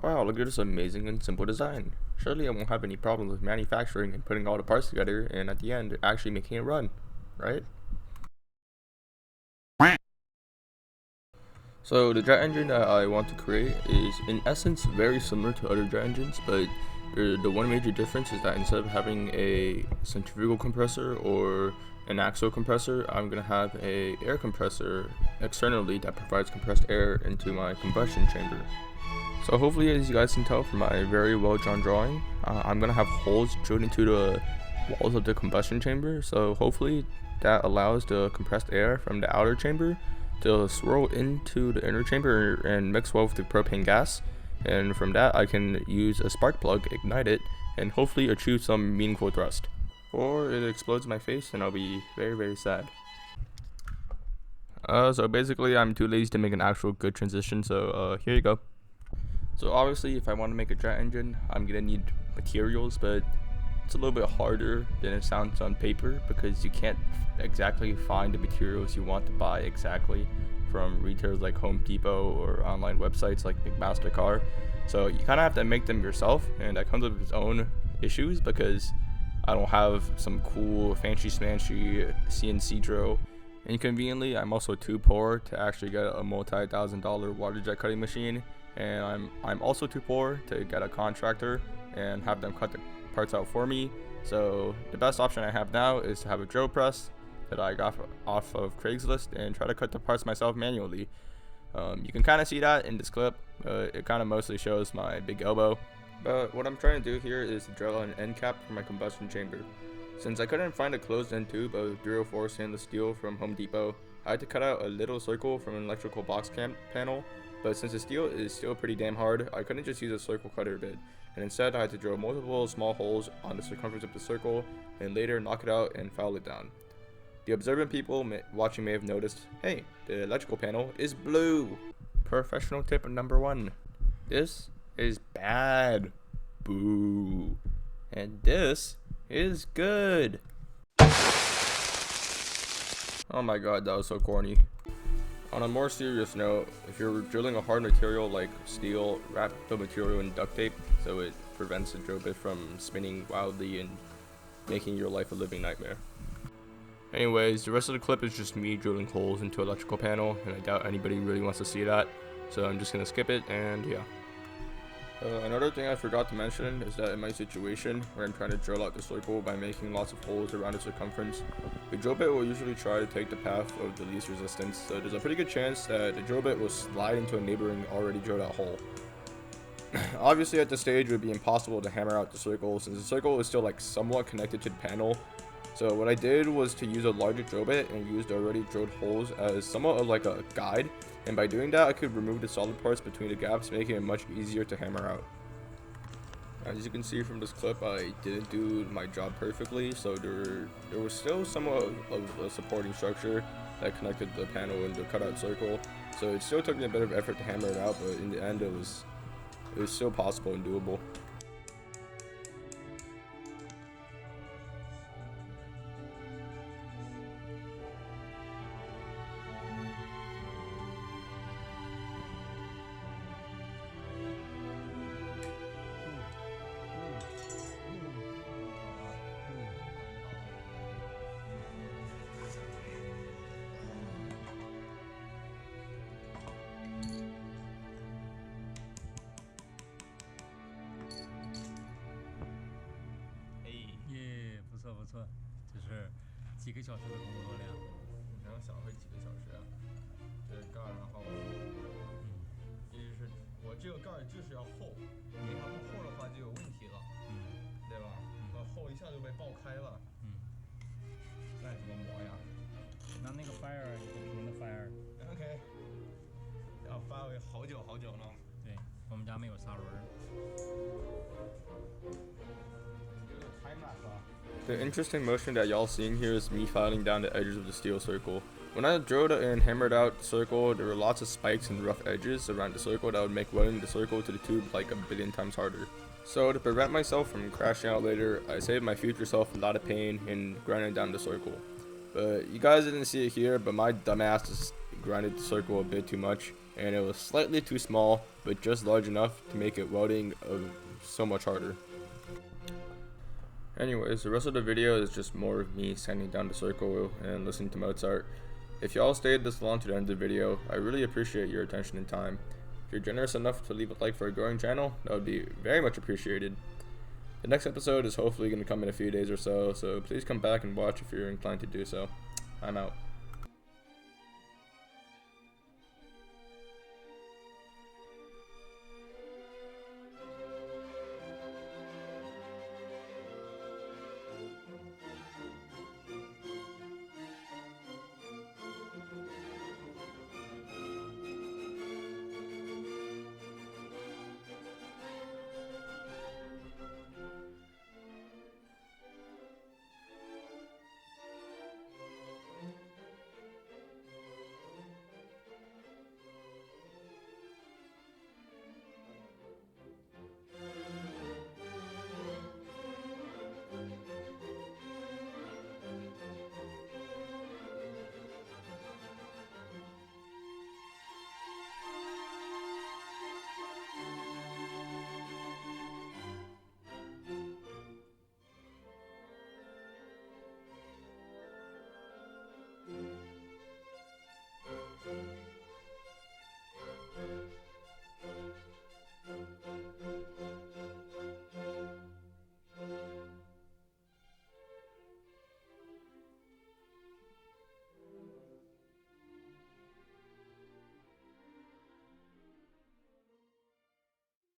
Wow, look at this amazing and simple design. Surely I won't have any problems with manufacturing and putting all the parts together and at the end actually making it run, right? So the jet engine that I want to create is in essence very similar to other jet engines, but the one major difference is that instead of having a centrifugal compressor or an axial compressor, I'm going to have a air compressor externally that provides compressed air into my combustion chamber. So hopefully, as you guys can tell from my very well drawn drawing, I'm going to have holes drilled into the walls of the combustion chamber, so hopefully that allows the compressed air from the outer chamber to swirl into the inner chamber and mix well with the propane gas, and from that I can use a spark plug, ignite it, and hopefully achieve some meaningful thrust. Or it explodes in my face and I'll be very sad. So basically I'm too lazy to make an actual good transition, so here you go. So obviously if I want to make a jet engine, I'm gonna need materials, but it's a little bit harder than it sounds on paper because you can't exactly find the materials you want to buy exactly from retailers like Home Depot or online websites like McMaster-Carr. So you kind of have to make them yourself, and that comes with its own issues because I don't have some cool fancy smancy CNC drill. Inconveniently, I'm also too poor to actually get a multi-$1,000 water jet cutting machine, and I'm also too poor to get a contractor and have them cut the parts out for me. So the best option I have now is to have a drill press that I got off of Craigslist and try to cut the parts myself manually. You can kind of see that in this clip. It kind of mostly shows my big elbow. But what I'm trying to do here is to drill an end cap for my combustion chamber. Since I couldn't find a closed end tube of 304 stainless steel from Home Depot, I had to cut out a little circle from an electrical box panel. But since the steel is still pretty damn hard, I couldn't just use a circle cutter bit, and instead I had to drill multiple small holes on the circumference of the circle and later knock it out and file it down. The observant people watching may have noticed, hey, the electrical panel is blue. Professional tip number 1. This is bad. Boo. And this is good. Oh my god, that was so corny. On a more serious note, if you're drilling a hard material like steel, wrap the material in duct tape so it prevents the drill bit from spinning wildly and making your life a living nightmare. Anyways, the rest of the clip is just me drilling holes into electrical panel, and I doubt anybody really wants to see that, so I'm just gonna skip it, and yeah. Another thing I forgot to mention is that in my situation where I'm trying to drill out the circle by making lots of holes around the circumference, the drill bit will usually try to take the path of the least resistance, so there's a pretty good chance that the drill bit will slide into a neighboring already drilled out hole. Obviously at this stage it would be impossible to hammer out the circle since the circle is still like somewhat connected to the panel. So what I did was to use a larger drill bit and used already drilled holes as somewhat of like a guide, and by doing that I could remove the solid parts between the gaps, making it much easier to hammer out. As you can see from this clip, I didn't do my job perfectly, so there was still somewhat of a supporting structure that connected the panel and the cutout circle, so it still took me a bit of effort to hammer it out, but in the end it was still possible and doable.不错，就是几个小时的工作量。然后想会几个小时啊？这盖儿，然后，一是我这个盖儿就是要厚，你要不厚的话就有问题了，对吧？厚一下就被爆开了，那怎么磨呀？拿那个 fire 一个平的 fire。OK。要发挥好久呢。对，我们家没有砂轮。The interesting motion that y'all seeing here is me filing down the edges of the steel circle. When I drilled and hammered out the circle, there were lots of spikes and rough edges around the circle that would make welding the circle to the tube like a billion times harder. So to prevent myself from crashing out later, I saved my future self a lot of pain in grinding down the circle. But you guys didn't see it here, but my dumbass just grinded the circle a bit too much. and it was slightly too small, but just large enough to make it welding so much harder. Anyways, the rest of the video is just more of me sanding down the circle and listening to Mozart. If y'all stayed this long to the end of the video, I really appreciate your attention and time. If you're generous enough to leave a like for a growing channel, that would be very much appreciated. The next episode is hopefully going to come in a few days or so, so please come back and watch if you're inclined to do so. I'm out.